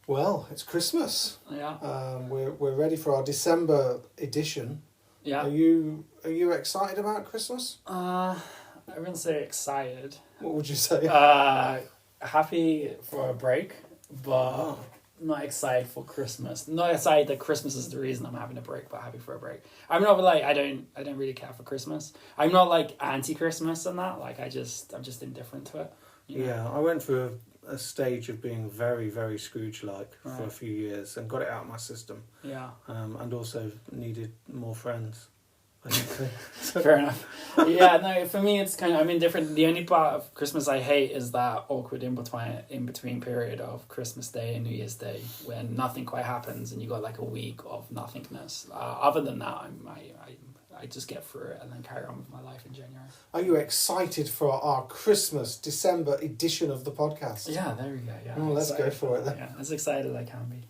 Well, it's Christmas. Yeah. We're ready for our December edition. Yeah. Are you excited about Christmas? I wouldn't say excited. What would you say? Happy for a break, but not excited for Christmas. Not excited that Christmas is the reason I'm having a break, but happy for a break. I'm not like I don't really care for Christmas. I'm not like anti-Christmas and that. Like I'm just indifferent to it. You know? Yeah, I went through a stage of being very, very Scrooge-like for a few years and got it out of my system. Yeah. And also needed more friends. Fair enough. Yeah, no, for me it's kind of, I'm indifferent. The only part of Christmas I hate is that awkward in between period of Christmas Day and New Year's Day when nothing quite happens and you got like a week of nothingness. Other than that, I just get through it and then carry on with my life in January. Are you excited for our Christmas December edition of the podcast? Yeah, there we go. Yeah, well, let's go for it then. Yeah, as excited as I can be.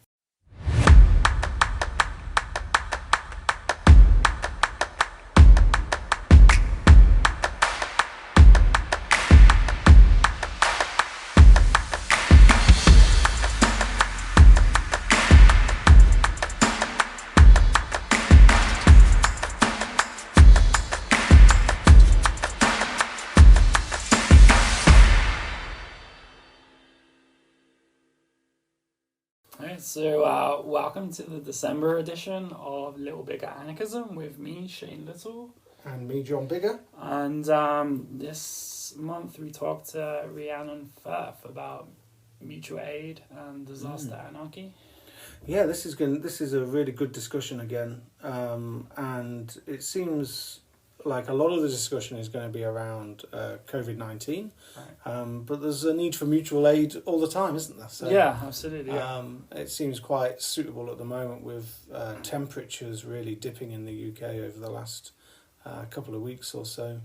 So, welcome to the December edition of Little Bigger Anarchism with me, Shane Little. And me, John Bigger. And this month we talked to Rhiannon Firth about mutual aid and disaster anarchy. Yeah, this is a really good discussion again. And it seems like a lot of the discussion is going to be around COVID-19. Right. But there's a need for mutual aid all the time, isn't there? So, yeah, absolutely. Yeah. It seems quite suitable at the moment with temperatures really dipping in the UK over the last couple of weeks or so.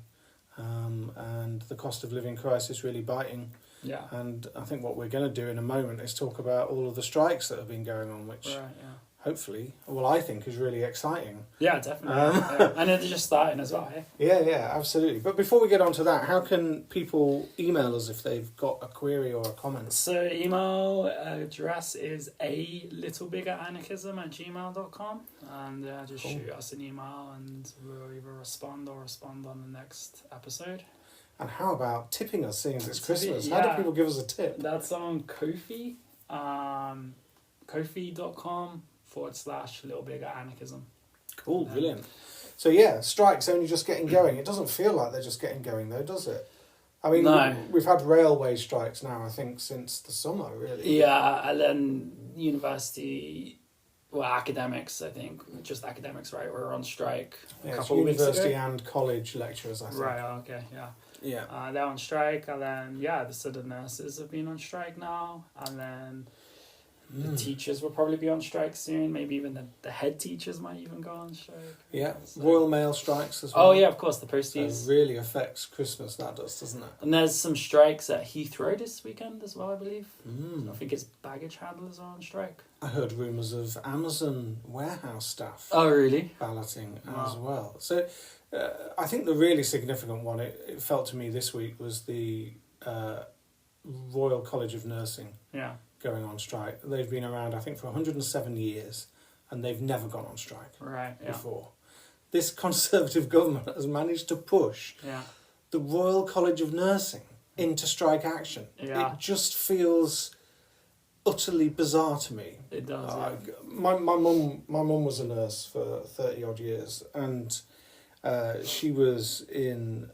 And the cost of living crisis really biting. Yeah. And I think what we're going to do in a moment is talk about all of the strikes that have been going on, which hopefully, I think is really exciting. Yeah, definitely. And they're just starting as well, eh? Yeah, absolutely. But before we get on to that, how can people email us if they've got a query or a comment? So email address is alittlebiggeranarchism@gmail.com, and just shoot us an email and we'll either respond or respond on the next episode. And how about tipping us, seeing as it's Christmas? Yeah. How do people give us a tip? That's on Ko-fi, kofi.com/littlebiggeranarchism. Cool, brilliant. So yeah, strikes only just getting going. It doesn't feel like they're just getting going though, does it? I mean, no. We've had railway strikes now, I think, since the summer, really. Yeah, and then academics, I think, just academics, right, were on strike a couple of weeks ago. University and college lecturers, I think. Right, okay, yeah. Yeah. They're on strike, and then, the nurses have been on strike now, and then the teachers will probably be on strike soon. Maybe even the head teachers might even go on strike. Yeah, so. Royal Mail strikes as well. Oh, yeah, of course, the posties. So it really affects Christmas, that does, doesn't it? And there's some strikes at Heathrow this weekend as well, I believe. I think it's baggage handlers are on strike. I heard rumours of Amazon warehouse staff. Oh, really? Balloting as well. So I think the really significant one, it felt to me this week, was the Royal College of Nursing. Yeah. Going on strike. They've been around, I think, for 107 years, and they've never gone on strike before. This Conservative government has managed to push the Royal College of Nursing into strike action. Yeah. It just feels utterly bizarre to me. It does. My mum was a nurse for 30 odd years, and she was in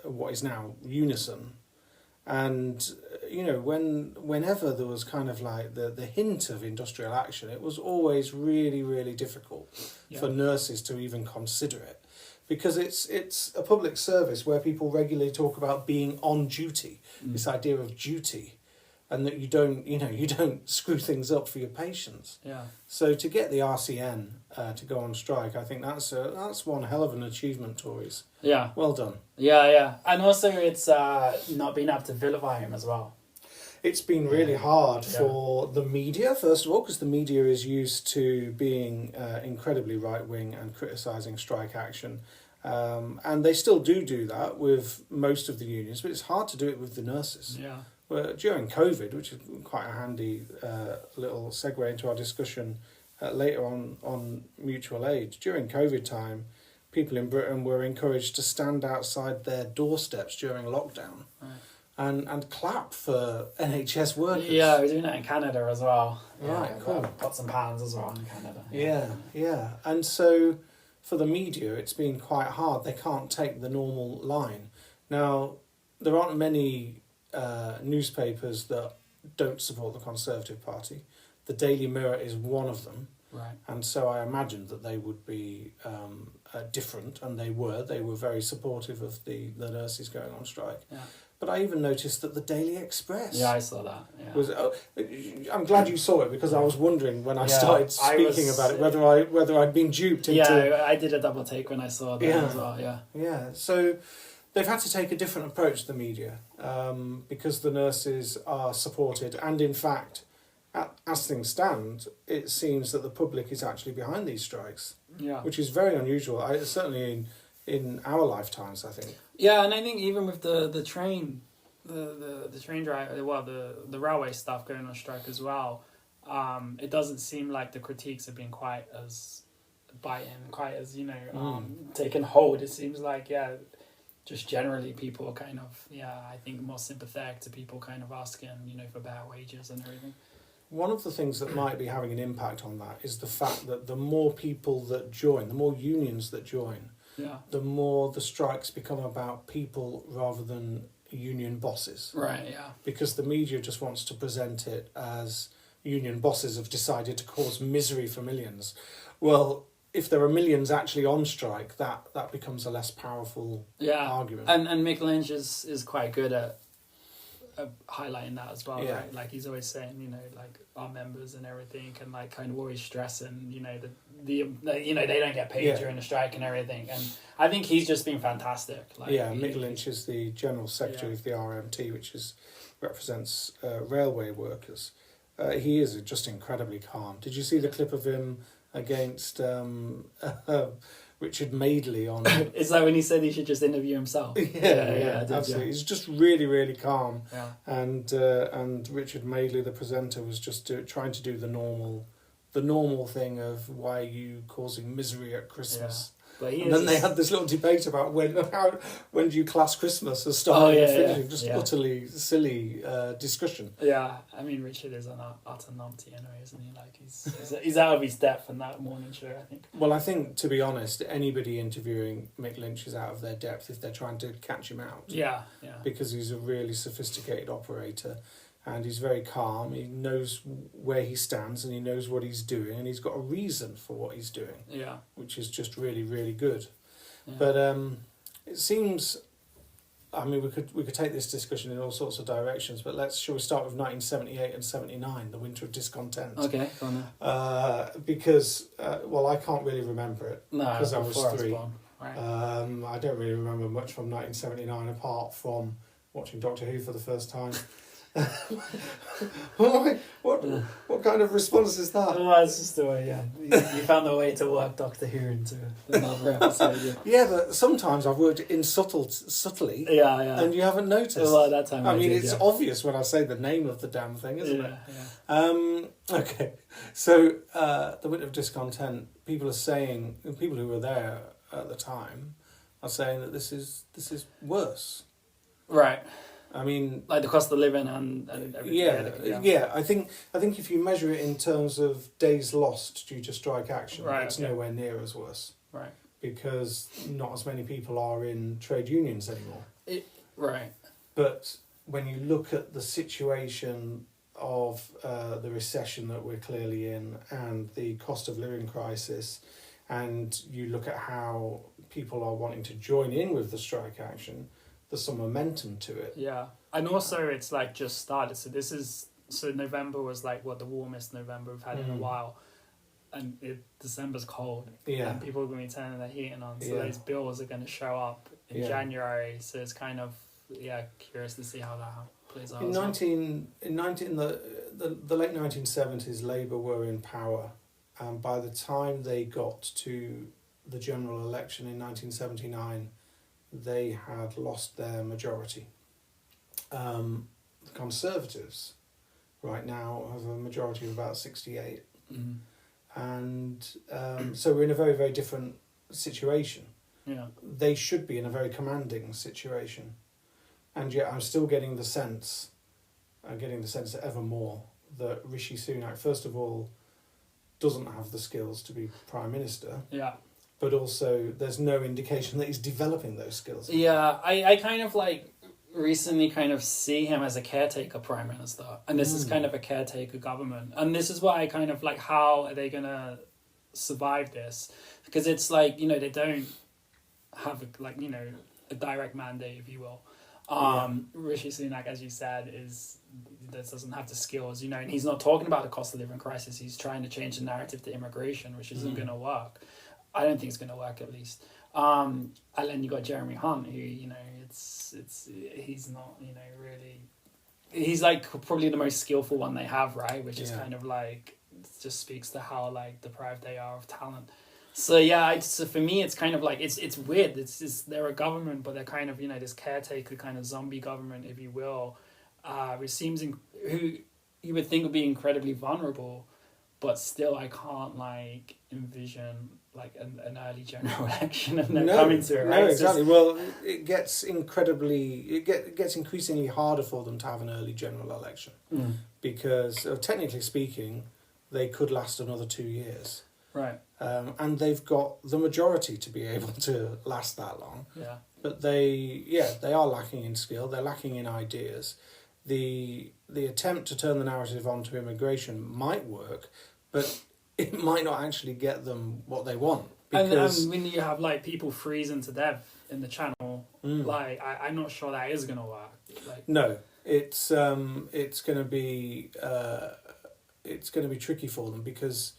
what is now Unison. And, whenever there was kind of like the hint of industrial action, it was always really, really difficult for nurses to even consider it. Because it's a public service where people regularly talk about being on duty, this idea of duty, and that you don't screw things up for your patients. Yeah. So to get the RCN to go on strike, I think that's one hell of an achievement, Tories. Yeah. Well done. Yeah. And also it's not being able to vilify him as well. It's been really hard for the media, first of all, because the media is used to being incredibly right-wing and criticising strike action. And they still do that with most of the unions, but it's hard to do it with the nurses. Yeah. Well, during COVID, which is quite a handy little segue into our discussion later on mutual aid, during COVID time, people in Britain were encouraged to stand outside their doorsteps during lockdown and clap for NHS workers. Yeah, we're doing that in Canada as well. Right, cool. Pots and pans as well in Canada. Yeah. And so for the media, it's been quite hard. They can't take the normal line. Now, there aren't many newspapers that don't support the Conservative Party. The Daily Mirror is one of them. Right. And so I imagined that they would be different, and they were. They were very supportive of the nurses going on strike. Yeah. But I even noticed that the Daily Express... Yeah, I saw that. Yeah. Was, I'm glad you saw it, because I was wondering when I started speaking about it whether I'd been duped into... Yeah, I did a double take when I saw that as well, Yeah, so they've had to take a different approach, the media, because the nurses are supported, and in fact... As things stand, it seems that the public is actually behind these strikes, which is very unusual. Certainly in our lifetimes, I think. Yeah, and I think even with the train, the train drive, the railway staff going on strike as well, it doesn't seem like the critiques have been quite as biting, quite as taken hold. It seems like just generally people are kind of I think more sympathetic to people kind of asking for better wages and everything. One of the things that might be having an impact on that is the fact that the more people that join, the more unions that join, the more the strikes become about people rather than union bosses. Right, yeah. Because the media just wants to present it as union bosses have decided to cause misery for millions. Well, if there are millions actually on strike, that becomes a less powerful argument. And Mick Lynch is quite good at highlighting that as well, right? Like he's always saying, like our members and everything, and like kind of always stressing, the they don't get paid during the strike and everything. And I think he's just been fantastic. Like, Mick Lynch is the general secretary of the RMT, which represents railway workers. He is just incredibly calm. Did you see the clip of him against Richard Madeley on... Is that when he said he should just interview himself? Yeah, absolutely. He's just really, really calm. Yeah. And Richard Madeley, the presenter, was just trying to do the normal thing of why are you causing misery at Christmas. And then they had this little debate about when do you class Christmas as starting and finishing. Just utterly silly discussion. Yeah, I mean, Richard is an utter numpty anyway, isn't he? Like he's out of his depth in that morning show, I think. Well, I think, to be honest, anybody interviewing Mick Lynch is out of their depth if they're trying to catch him out. Yeah. Because he's a really sophisticated operator. And he's very calm. He knows where he stands and he knows what he's doing, and he's got a reason for what he's doing. Yeah, which is just really, really good. Yeah. But it seems, I mean, we could take this discussion in all sorts of directions. But shall we start with 1978 and 79, the Winter of Discontent? Okay, go on. Because I can't really remember it because I was 3. Right. I don't really remember much from 1979 apart from watching Doctor Who for the first time. What kind of response is that? Oh, it's just the way, you found a way to work Doctor Who into another episode. Yeah, but sometimes I've worked in subtly. Yeah. And you haven't noticed. Well, that time I mean, did, it's obvious when I say the name of the damn thing, isn't it? Yeah. Okay. So, the Winter of Discontent. People who were there at the time are saying that this is worse. Right. I mean, like the cost of living and everything. Yeah. I think if you measure it in terms of days lost due to strike action, it's nowhere near as worse. Right. Because not as many people are in trade unions anymore. Right. But when you look at the situation of the recession that we're clearly in and the cost of living crisis, and you look at how people are wanting to join in with the strike action, there's some momentum to it. Yeah. And also it's like just started. So November was like the warmest November we've had in a while. And December's cold. Yeah. And people are going to be turning their heating on. So those bills are going to show up in January. So it's kind of, curious to see how that plays out. In the late 1970s, Labour were in power. And by the time they got to the general election in 1979, they had lost their majority. the Conservatives right now have a majority of about 68. Mm. And so we're in a very, very different situation. Yeah. They should be in a very commanding situation. And yet I'm still getting the sense ever more that Rishi Sunak, first of all, doesn't have the skills to be Prime Minister. Yeah. But also there's no indication that he's developing those skills. Yeah, I kind of like recently kind of see him as a caretaker Prime Minister. And this is kind of a caretaker government. And this is why I kind of like, how are they going to survive this? Because it's like, they don't have a direct mandate, if you will. Rishi Sunak, as you said, doesn't have the skills, and he's not talking about the cost of living crisis. He's trying to change the narrative to immigration, which isn't going to work. I don't think it's going to work, at least. And then you got Jeremy Hunt, who he's not really. He's like probably the most skillful one they have, right? Which is kind of like just speaks to how like deprived they are of talent. So yeah, so for me, it's kind of like it's weird. They're a government, but they're kind of this caretaker kind of zombie government, if you will, which seems who you would think would be incredibly vulnerable, but still I can't like envision like an early general election and them coming to it. Right? No, exactly. Well, it gets increasingly harder for them to have an early general election because technically speaking, they could last another 2 years. Right. And they've got the majority to be able to last that long. Yeah. But they are lacking in skill. They're lacking in ideas. The attempt to turn the narrative onto immigration might work, but it might not actually get them what they want. Because and when you have like people freezing to death in the channel, like I'm not sure that is gonna work. Like, no, it's gonna be tricky for them because.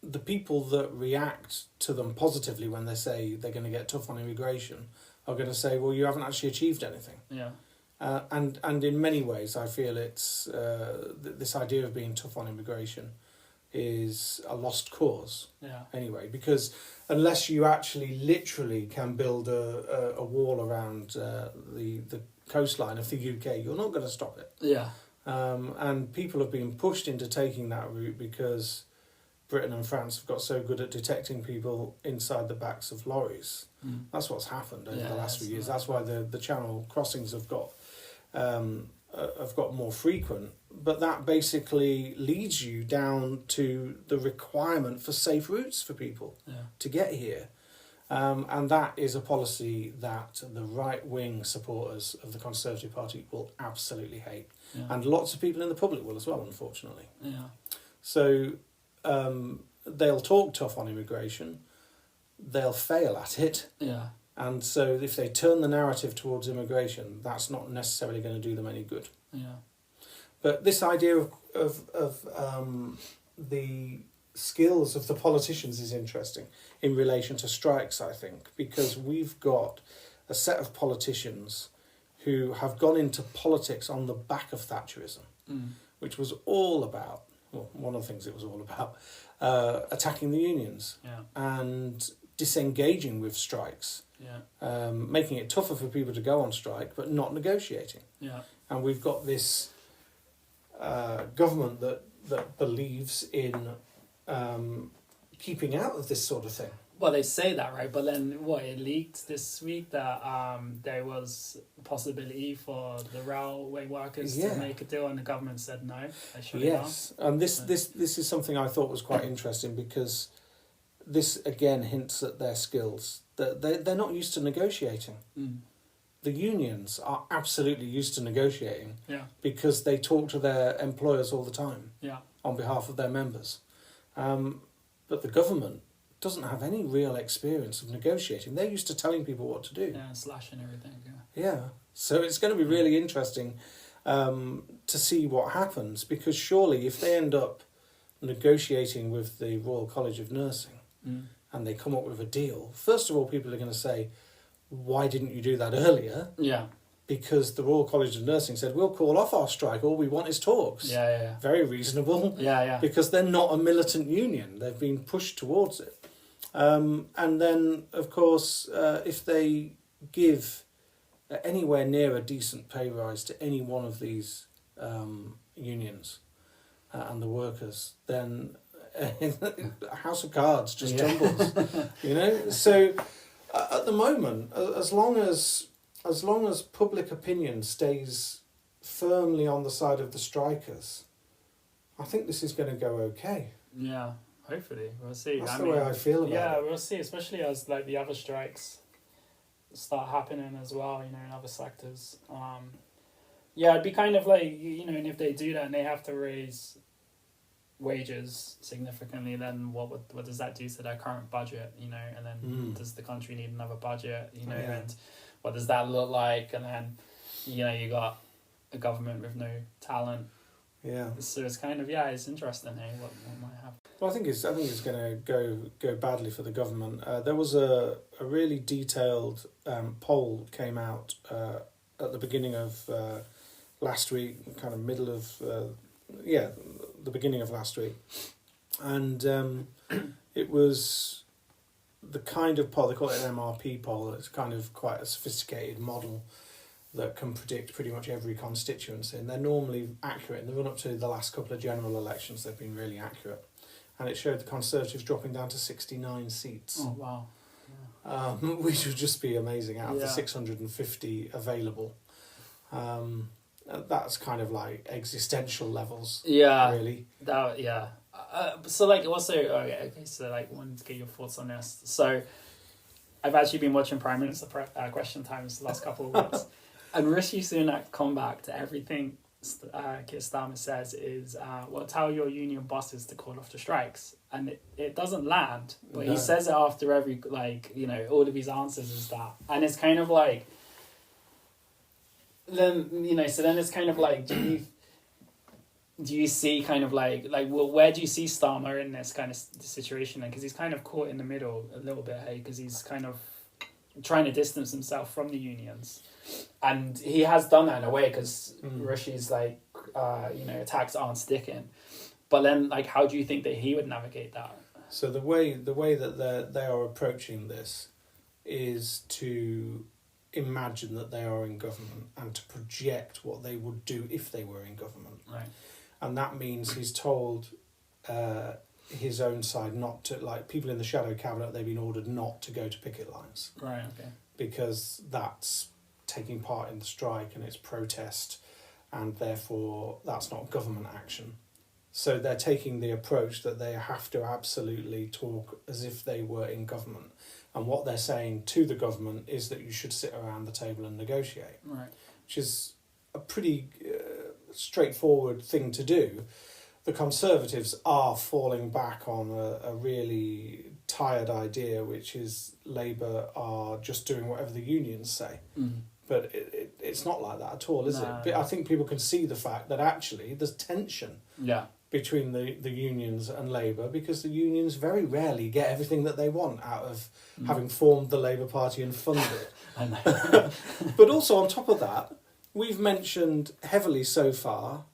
The people that react to them positively when they say they're going to get tough on immigration are going to say, well, you haven't actually achieved anything. Yeah. And in many ways, I feel it's this idea of being tough on immigration is a lost cause. Yeah. Anyway, because unless you actually literally can build a wall around the coastline of the UK, you're not going to stop it. Yeah. And people have been pushed into taking that route because Britain and France have got so good at detecting people inside the backs of lorries. That's what's happened over the last few years. That's why the Channel crossings have got more frequent. But that basically leads you down to the requirement for safe routes for people to get here. And that is a policy that the right-wing supporters of the Conservative Party will absolutely hate. Yeah. And lots of people in the public will as well, unfortunately. Yeah. So they'll talk tough on immigration, they'll fail at it. Yeah. And so if they turn the narrative towards immigration, that's not necessarily going to do them any good. Yeah. But this idea of the skills of the politicians is interesting in relation to strikes, I think, because we've got a set of politicians who have gone into politics on the back of Thatcherism, which was all about, well, one of the things it was all about, attacking the unions and disengaging with strikes, making it tougher for people to go on strike, but not negotiating. Yeah. And we've got this government that believes in keeping out of this sort of thing. Well, they say that, right? But then, it leaked this week that there was a possibility for the railway workers to make a deal, and the government said no. They shut it down. And this is something I thought was quite interesting because this again hints at their skills. That they're not used to negotiating. The unions are absolutely used to negotiating because they talk to their employers all the time on behalf of their members. But the government doesn't have any real experience of negotiating. They're used to telling people what to do. Yeah, and slashing everything. Yeah. So it's going to be really interesting to see what happens, because surely if they end up negotiating with the Royal College of Nursing and they come up with a deal, first of all, people are going to say, why didn't you do that earlier? Yeah. Because the Royal College of Nursing said, we'll call off our strike, all we want is talks. Yeah. Very reasonable. Yeah. Because they're not a militant union. They've been pushed towards it. And then, of course, if they give anywhere near a decent pay rise to any one of these unions and the workers, then a house of cards just tumbles. So at the moment, as long as public opinion stays firmly on the side of the strikers, I think this is going to go okay. Yeah, hopefully we'll see. That's the way I feel about it. Yeah, we'll see, especially as like the other strikes start happening as well, in other sectors. It'd be kind of like, and if they do that and they have to raise wages significantly, then what does that do to their current budget, and then does the country need another budget, and what does that look like? And then, you got a government with no talent. Yeah. So it's kind of, it's interesting, what might happen. Well, I think it's going to go badly for the government. There was a really detailed poll came out at the beginning of last week, kind of middle of the beginning of last week, and it was the kind of poll, they call it an MRP poll. It's kind of quite a sophisticated model that can predict pretty much every constituency, and they're normally accurate. In the run up to the last couple of general elections, they've been really accurate, and it showed the Conservatives dropping down to 69 seats. Oh wow! Yeah. Which would just be amazing out of the 650 available. That's kind of like existential levels. Yeah, really. So like also okay. So like, wanted to get your thoughts on this. So, I've actually been watching Prime Minister Question Times the last couple of weeks. And Rishi Sunak come back to everything Keir Starmer says is, tell your union bosses to call off the strikes. And it doesn't land, but he says it after every, all of his answers is that. And it's kind of like, then, so then it's kind of like, do you see kind of where do you see Starmer in this kind of situation? Because he's kind of caught in the middle a little bit, because he's kind of trying to distance himself from the unions. And he has done that in a way, because Rishi's attacks aren't sticking. But then, how do you think that he would navigate that? So the way that they are approaching this is to imagine that they are in government and to project what they would do if they were in government. Right. And that means he's told his own side not to, people in the shadow cabinet, they've been ordered not to go to picket lines. Right, okay. Because that's taking part in the strike and it's protest, and therefore that's not government action. So they're taking the approach that they have to absolutely talk as if they were in government. And what they're saying to the government is that you should sit around the table and negotiate. Right. Which is a pretty straightforward thing to do. The Conservatives are falling back on a really tired idea, which is Labour are just doing whatever the unions say. Mm. But it's not like that at all, is it? But I think people can see the fact that actually there's tension between the unions and Labour, because the unions very rarely get everything that they want out of having formed the Labour Party and funded it. I know. But also on top of that, we've mentioned heavily so far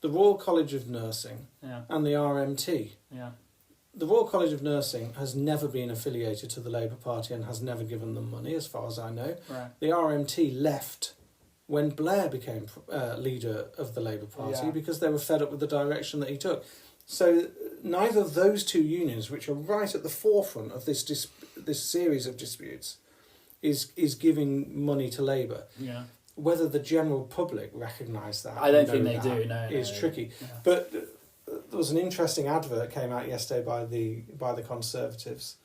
the Royal College of Nursing and the RMT. Yeah. The Royal College of Nursing has never been affiliated to the Labour Party and has never given them money, as far as I know. Right. The RMT left when Blair became leader of the Labour Party because they were fed up with the direction that he took. So neither of those two unions, which are right at the forefront of this series of disputes, is giving money to Labour. Yeah. Whether the general public recognise that, I don't think they do. No, is tricky. Yeah. But there was an interesting advert that came out yesterday by the Conservatives,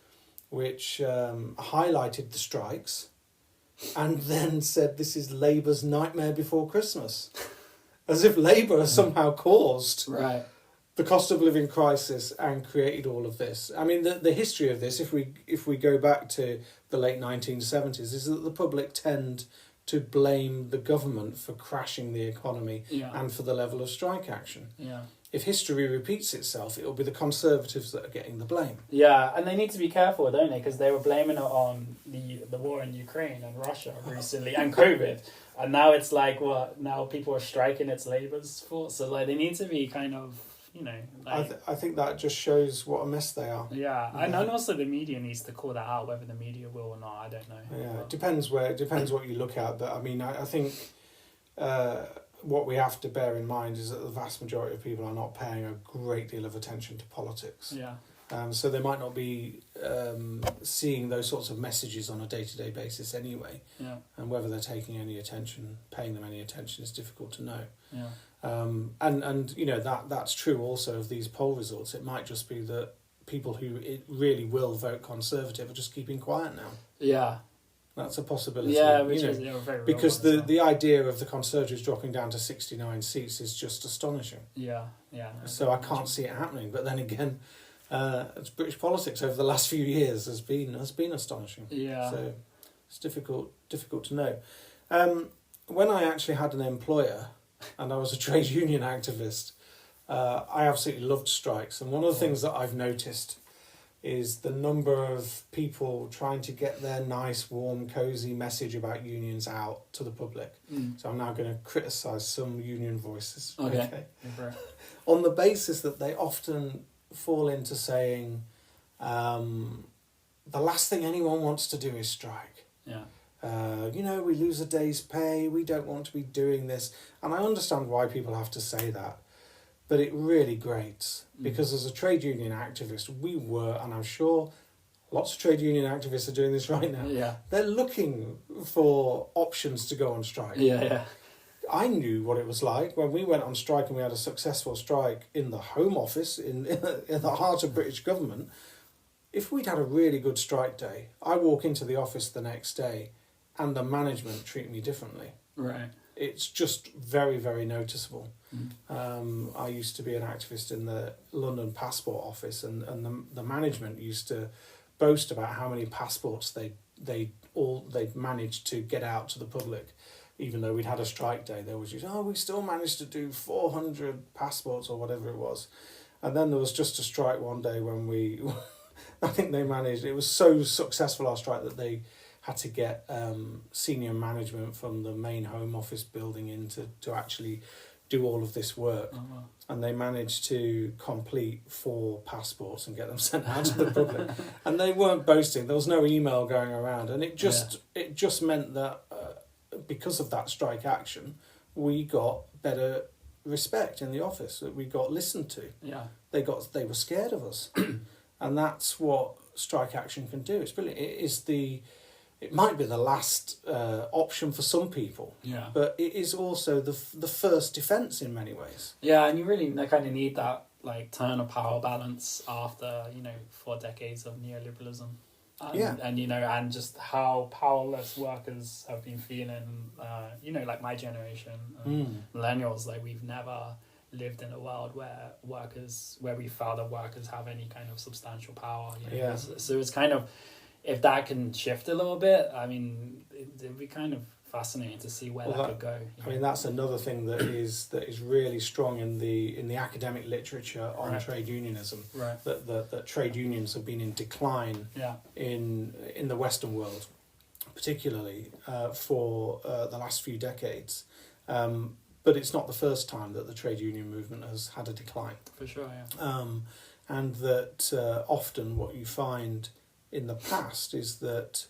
which highlighted the strikes, and then said this is Labour's nightmare before Christmas, as if Labour has somehow caused the cost of living crisis and created all of this. I mean, the history of this, if we go back to the late 1970s, is that the public tend to blame the government for crashing the economy and for the level of strike action. Yeah. If history repeats itself, it'll be the Conservatives that are getting the blame. Yeah, and they need to be careful, don't they? Because they were blaming it on the war in Ukraine and Russia recently and COVID. And now it's now people are striking, it's Labour's fault. So they need to be kind of I think that just shows what a mess they are. Yeah, and also the media needs to call that out. Whether the media will or not, I don't know. Yeah, it depends what you look at. But I mean, I think what we have to bear in mind is that the vast majority of people are not paying a great deal of attention to politics. Yeah. So they might not be seeing those sorts of messages on a day-to-day basis anyway. Yeah. And whether they're paying them any attention is difficult to know. Yeah. And that's true also of these poll results. It might just be that people who really will vote Conservative are just keeping quiet now. Yeah. That's a possibility. Yeah, which is very real because one as well. the idea of the Conservatives dropping down to 69 seats is just astonishing. Yeah, yeah. So I can't see it happening. But then again, British politics over the last few years has been astonishing. Yeah. So it's difficult to know. When I actually had an employer and I was a trade union activist, I absolutely loved strikes. And one of the things that I've noticed is the number of people trying to get their nice, warm, cosy message about unions out to the public. So I'm now going to criticise some union voices. Okay. On the basis that they often fall into saying, the last thing anyone wants to do is strike. Yeah. We lose a day's pay, we don't want to be doing this. And I understand why people have to say that. But it really grates, because as a trade union activist, and I'm sure lots of trade union activists are doing this right now, they're looking for options to go on strike. Yeah. I knew what it was like when we went on strike and we had a successful strike in the Home Office, in the heart of British government. If we'd had a really good strike day, I walk into the office the next day and the management treat me differently. Right. It's just very, very noticeable. I used to be an activist in the London Passport Office, and the management used to boast about how many passports they'd managed to get out to the public. Even though we'd had a strike day, they always used, we still managed to do 400 passports or whatever it was. And then there was just a strike one day when I think they managed, it was so successful, our strike, that they had to get senior management from the main Home Office building in to actually do all of this work. Oh, wow. And they managed to complete 4 passports and get them sent out to the public. And they weren't boasting, there was no email going around. And it just meant that because of that strike action, we got better respect in the office, that we got listened to. Yeah. They were scared of us. And that's what strike action can do. It's brilliant. It might be the last option for some people, but it is also the first defence in many ways. Yeah, and you really kind of need that turn of power balance after 4 decades of neoliberalism, and just how powerless workers have been feeling. My generation, millennials, we've never lived in a world where we felt that workers have any kind of substantial power. So it's kind of, if that can shift a little bit, I mean, it'd be kind of fascinating to see where that could go. I mean, that's another thing that is really strong in the academic literature on trade unionism. Right. That trade unions have been in decline in the Western world, particularly for the last few decades. But it's not the first time that the trade union movement has had a decline. For sure, yeah. And that often what you find in the past is that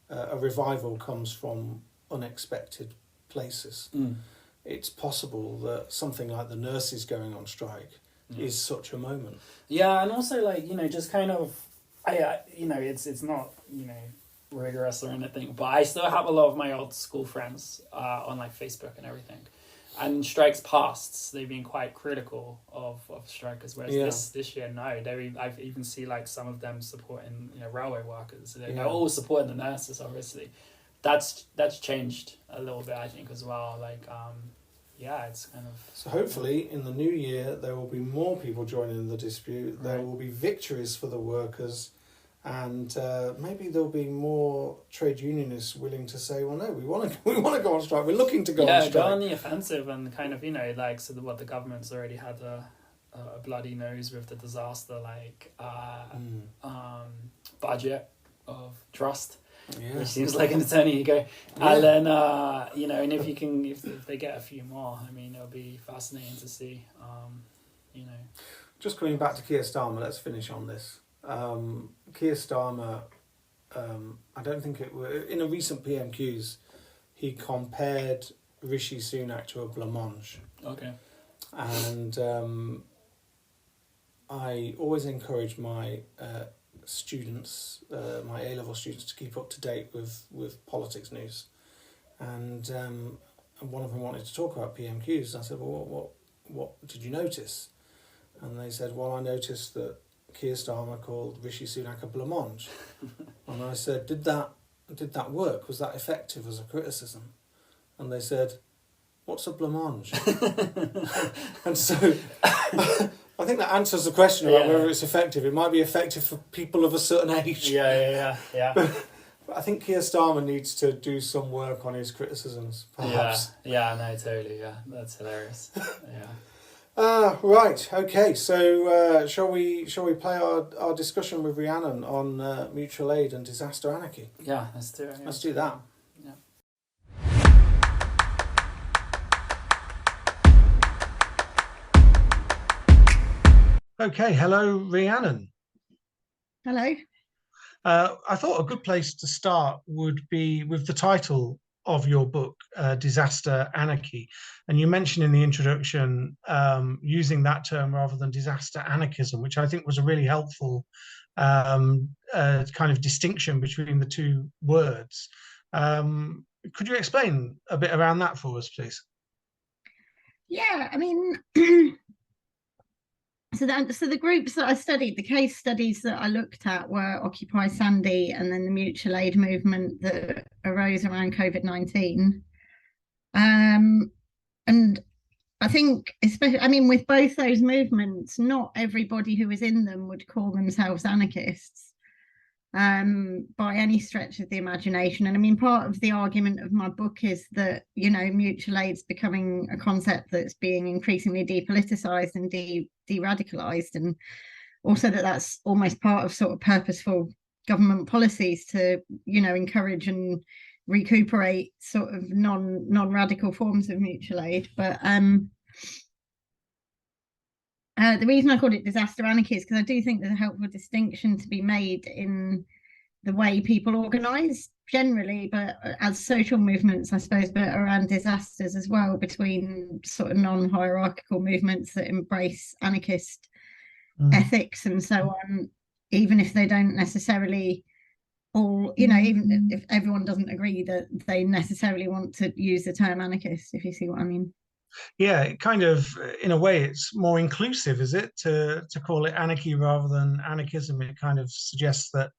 a revival comes from unexpected places. It's possible that something like the nurses going on strike is such a moment. Yeah, and also just kind of, it's not rigorous or anything, but I still have a lot of my old school friends on Facebook and everything. And strikes past, they've been quite critical of strikers, whereas this year, no. I've even seen some of them supporting railway workers. They're all supporting the nurses, obviously. That's changed a little bit, I think, as well. It's kind of... So hopefully in the new year there will be more people joining the dispute. Right. There will be victories for the workers, and maybe there'll be more trade unionists willing to say, well, no, we want to go on strike. We're looking to go on strike. Yeah, go on the offensive, and kind of the government's already had a bloody nose with the disaster budget of trust. Yeah. Which seems like an eternity ago. Yeah. And then, and if they get a few more, I mean, it'll be fascinating to see. you know. Just coming back to Keir Starmer, let's finish on this. Keir Starmer, I don't think it were in a recent PMQs, he compared Rishi Sunak to a blancmange. Okay. And I always encourage my students, my A-level students, to keep up to date with politics news. And one of them wanted to talk about PMQs. I said, well, what did you notice? And they said, well, I noticed that Keir Starmer called Rishi Sunak a blancmange. And I said, did that work? Was that effective as a criticism? And they said, what's a blancmange? And so I think that answers the question about whether it's effective. It might be effective for people of a certain age. Yeah. But I think Keir Starmer needs to do some work on his criticisms, perhaps. Yeah, no, totally, yeah. That's hilarious. Yeah. Right, okay, so shall we play our discussion with Rhiannon on mutual aid and disaster anarchy? Yeah, let's do it. Yeah. Let's do that. Yeah. Okay, hello Rhiannon. Hello. I thought a good place to start would be with the title of your book, Disaster Anarchy. And you mentioned in the introduction using that term rather than disaster anarchism, which I think was a really helpful kind of distinction between the two words. Could you explain a bit around that for us, please? Yeah, I mean, so the groups that I studied, the case studies that I looked at were Occupy Sandy and then the mutual aid movement that arose around COVID-19. And I think, especially, I mean, with both those movements, not everybody who was in them would call themselves anarchists by any stretch of the imagination. And I mean, part of the argument of my book is that, you know, mutual aid's becoming a concept that's being increasingly depoliticized and de-radicalized, and also that's almost part of sort of purposeful government policies to, you know, encourage and recuperate sort of non-radical forms of mutual aid. But the reason I called it disaster anarchy is because I do think there's a helpful distinction to be made in the way people organise generally, but as social movements, I suppose, but around disasters as well, between sort of non-hierarchical movements that embrace anarchist ethics and so on, even if they don't necessarily all, you know, even if everyone doesn't agree that they necessarily want to use the term anarchist, if you see what I mean. Yeah, it kind of, in a way, it's more inclusive, is it, to call it anarchy rather than anarchism? It kind of suggests that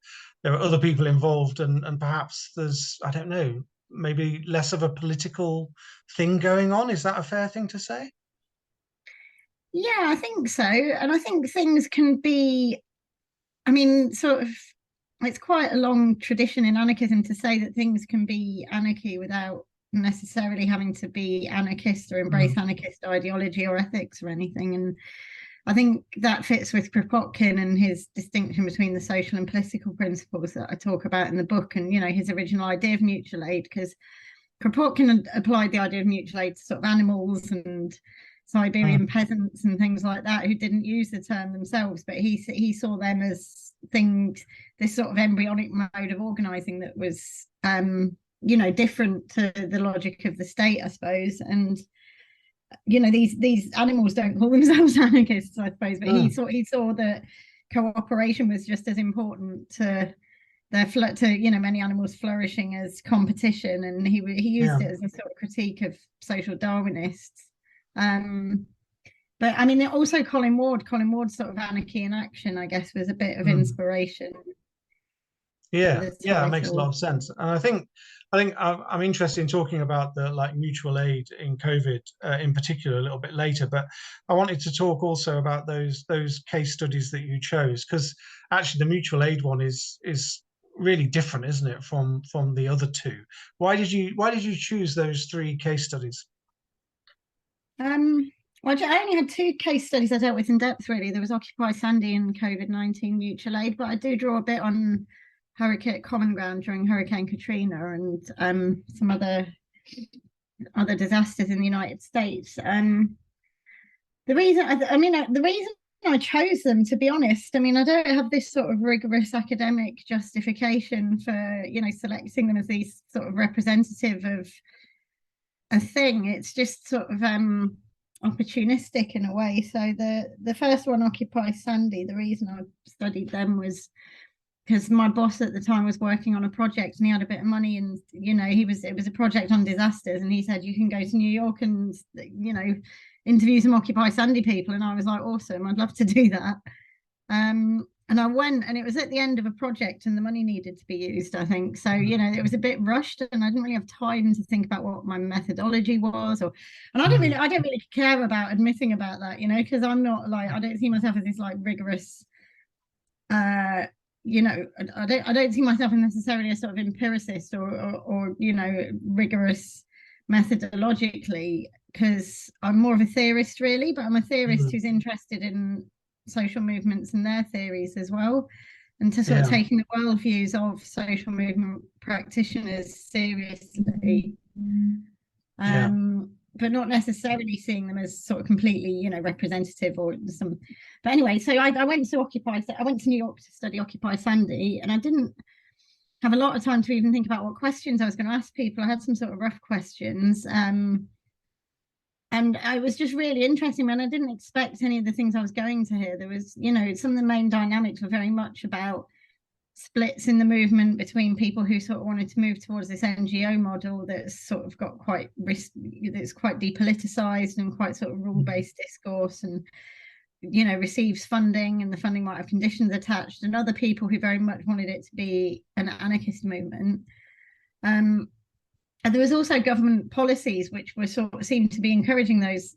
there are other people involved and perhaps there's, I don't know, maybe less of a political thing going on. Is that a fair thing to say? Yeah, I think so. And I think things can be, I mean, sort of, it's quite a long tradition in anarchism to say that things can be anarchy without necessarily having to be anarchist or embrace anarchist ideology or ethics or anything. And I think that fits with Kropotkin and his distinction between the social and political principles that I talk about in the book, and, you know, his original idea of mutual aid, because Kropotkin applied the idea of mutual aid to sort of animals and Siberian peasants and things like that who didn't use the term themselves, but he saw them as things, this sort of embryonic mode of organizing that was you know, different to the logic of the state, I suppose. And, you know, these animals don't call themselves anarchists, I suppose, but he saw that cooperation was just as important to you know, many animals flourishing as competition, and he used it as a sort of critique of social Darwinists. But I mean, also Colin Ward's sort of anarchy in action, I guess, was a bit of inspiration. Yeah, it makes a lot of sense. And I think I'm interested in talking about the mutual aid in COVID in particular a little bit later, but I wanted to talk also about those case studies that you chose, because actually the mutual aid one is really different, isn't it, from the other two? Why did you choose those three case studies? Well, I only had two case studies I dealt with in depth, really. There was Occupy Sandy and COVID-19 mutual aid, but I do draw a bit on Hurricane Common Ground during Hurricane Katrina and some other disasters in the United States. The the reason the reason I chose them, to be honest, I mean, I don't have this sort of rigorous academic justification for, selecting them as these sort of representative of a thing. It's just sort of opportunistic in a way. So the first one, Occupy Sandy, the reason I studied them was because my boss at the time was working on a project and he had a bit of money, and it was a project on disasters, and he said, you can go to New York and interview some Occupy Sandy people. And I was like, awesome, I'd love to do that. And I went, and it was at the end of a project and the money needed to be used, I think. So, it was a bit rushed and I didn't really have time to think about what my methodology was, and I don't really care about admitting about that, because I'm not like, I don't see myself as this like rigorous, I don't see myself as necessarily a sort of empiricist or rigorous methodologically, because I'm more of a theorist really, but I'm a theorist who's interested in social movements and their theories as well, and to sort of taking the worldviews of social movement practitioners seriously, but not necessarily seeing them as sort of completely representative or some. But anyway, so I went to New York to study Occupy Sandy, and I didn't have a lot of time to even think about what questions I was going to ask people. I had some sort of rough questions, and I was just really interesting, and I didn't expect any of the things I was going to hear. There was, some of the main dynamics were very much about splits in the movement between people who sort of wanted to move towards this NGO model that's sort of got that's quite depoliticized and quite sort of rule-based discourse, and receives funding, and the funding might have conditions attached, and other people who very much wanted it to be an anarchist movement. And there was also government policies which were sort of seemed to be encouraging those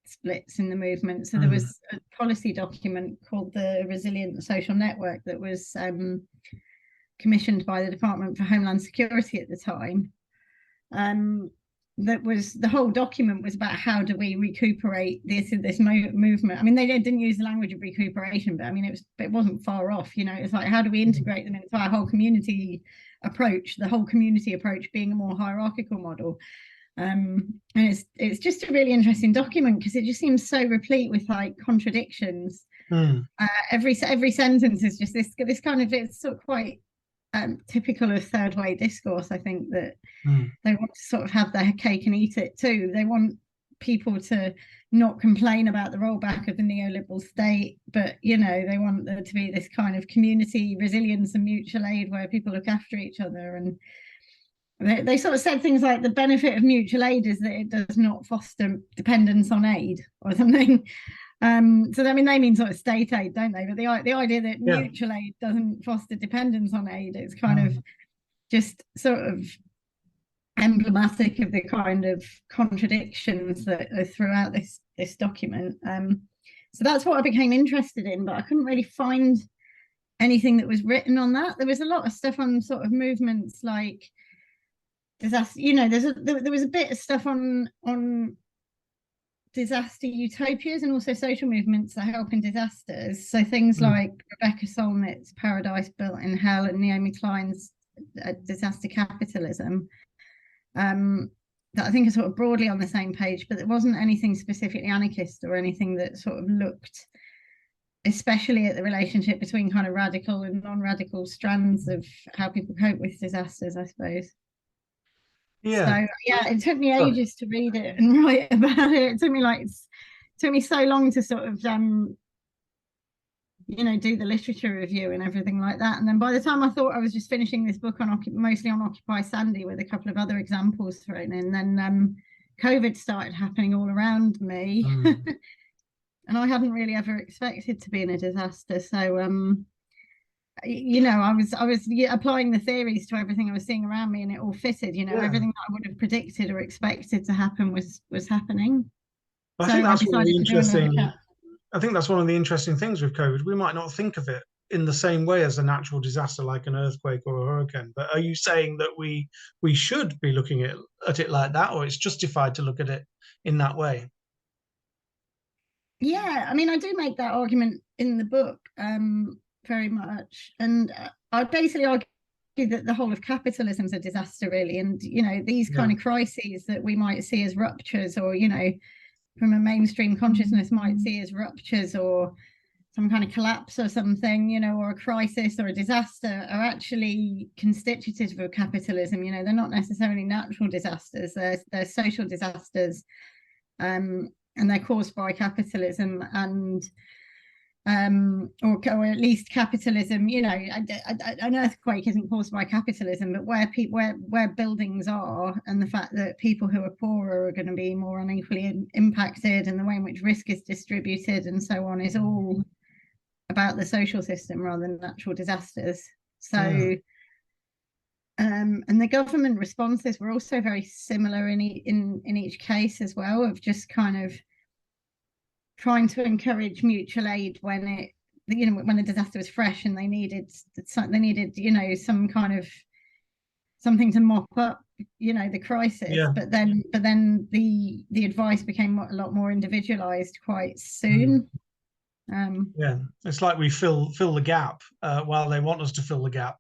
splits in the movement. So there was a policy document called the Resilient Social Network that was commissioned by the Department for Homeland Security at the time. That was, the whole document was about how do we recuperate this movement. I mean, they didn't use the language of recuperation, but I mean, it wasn't far off. It's like, how do we integrate them into our whole community approach? The whole community approach being a more hierarchical model. And it's just a really interesting document because it just seems so replete with like contradictions. Every sentence is just this kind of, it's sort of quite typical of third way discourse. I think that they want to sort of have their cake and eat it too. They want people to not complain about the rollback of the neoliberal state, but they want there to be this kind of community resilience and mutual aid where people look after each other. And they sort of said things like the benefit of mutual aid is that it does not foster dependence on aid or something. So I mean, they mean sort of state aid, don't they? But the idea that mutual aid doesn't foster dependence on aid, it's kind of just sort of emblematic of the kind of contradictions that are throughout this document. So that's what I became interested in, but I couldn't really find anything that was written on that. There was a lot of stuff on sort of movements like disaster. There was a bit of stuff on disaster utopias and also social movements that help in disasters. So things like Rebecca Solnit's Paradise Built in Hell and Naomi Klein's Disaster Capitalism, that I think are sort of broadly on the same page, but there wasn't anything specifically anarchist or anything that sort of looked especially at the relationship between kind of radical and non-radical strands of how people cope with disasters, I suppose. So it took me ages to read it and write about it. It took me so long to sort of do the literature review and everything like that. And then by the time I thought I was just finishing this book mostly on Occupy Sandy with a couple of other examples thrown in, then COVID started happening all around me. And I hadn't really ever expected to be in a disaster. So I was applying the theories to everything I was seeing around me, and it all fitted. Everything that I would have predicted or expected to happen was happening. I think that's one of the interesting. I think that's one of the interesting things with COVID. We might not think of it in the same way as a natural disaster like an earthquake or a hurricane. But are you saying that we should be looking at it like that, or it's justified to look at it in that way? Yeah, I mean, I do make that argument in the book very much. And I basically argue that the whole of capitalism is a disaster, really. And, these kind of crises that we might see as ruptures or, from a mainstream consciousness might see as ruptures or some kind of collapse or something, you know, or a crisis or a disaster, are actually constitutive of capitalism. You know, they're not necessarily natural disasters, they're social disasters, and they're caused by capitalism, and or at least capitalism, you know, an earthquake isn't caused by capitalism, but where buildings are, and the fact that people who are poorer are going to be more unequally impacted, and the way in which risk is distributed and so on, is all about the social system rather than natural disasters. So and the government responses were also very similar in each case as well, of just kind of trying to encourage mutual aid when it, you know, when the disaster was fresh and they needed, you know, some kind of something to mop up, you know, the crisis. But then the advice became a lot more individualized quite soon. It's like we fill the gap while they want us to fill the gap,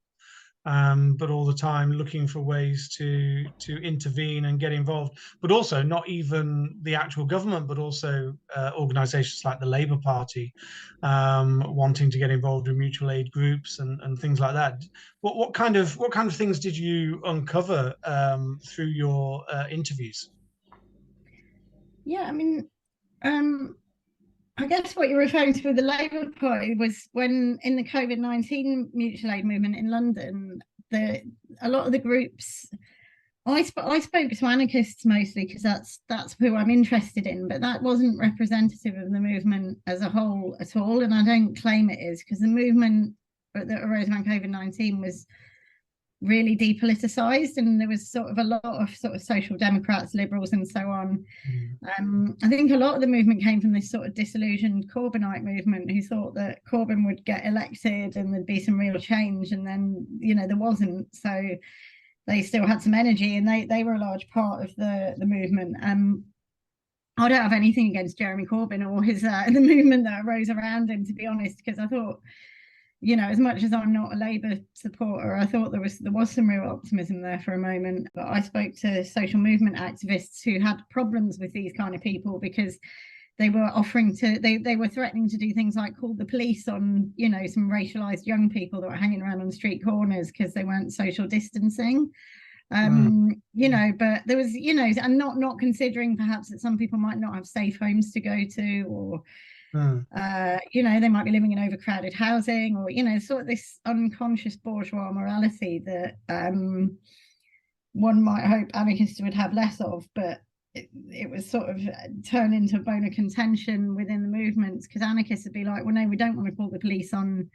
but all the time looking for ways to intervene and get involved, but also not even the actual government, but also organizations like the Labour Party wanting to get involved in mutual aid groups and things like that. What kind of things did you uncover through your interviews? I mean, I guess what you're referring to with the Labour Party was when in the COVID-19 mutual aid movement in London, a lot of the groups, I spoke to anarchists mostly because that's who I'm interested in, but that wasn't representative of the movement as a whole at all, and I don't claim it is, because the movement that arose around COVID-19 was really depoliticized, and there was sort of a lot of sort of social democrats, liberals, and so on. I think a lot of the movement came from this sort of disillusioned Corbynite movement, who thought that Corbyn would get elected and there'd be some real change, and then, you know, there wasn't. So they still had some energy, and they were a large part of the movement. I don't have anything against Jeremy Corbyn or his the movement that arose around him, to be honest, because I thought, you know, as much as I'm not a Labour supporter, I thought there was some real optimism there for a moment. But I spoke to social movement activists who had problems with these kind of people, because they were they were threatening to do things like call the police on, you know, some racialized young people that were hanging around on street corners because they weren't social distancing. You know, but there was, you know, and not considering perhaps that some people might not have safe homes to go to, or you know, they might be living in overcrowded housing, or, you know, sort of this unconscious bourgeois morality that one might hope anarchists would have less of, but it was sort of turned into a bone of contention within the movements, because anarchists would be like, well, no, we don't want to call the police on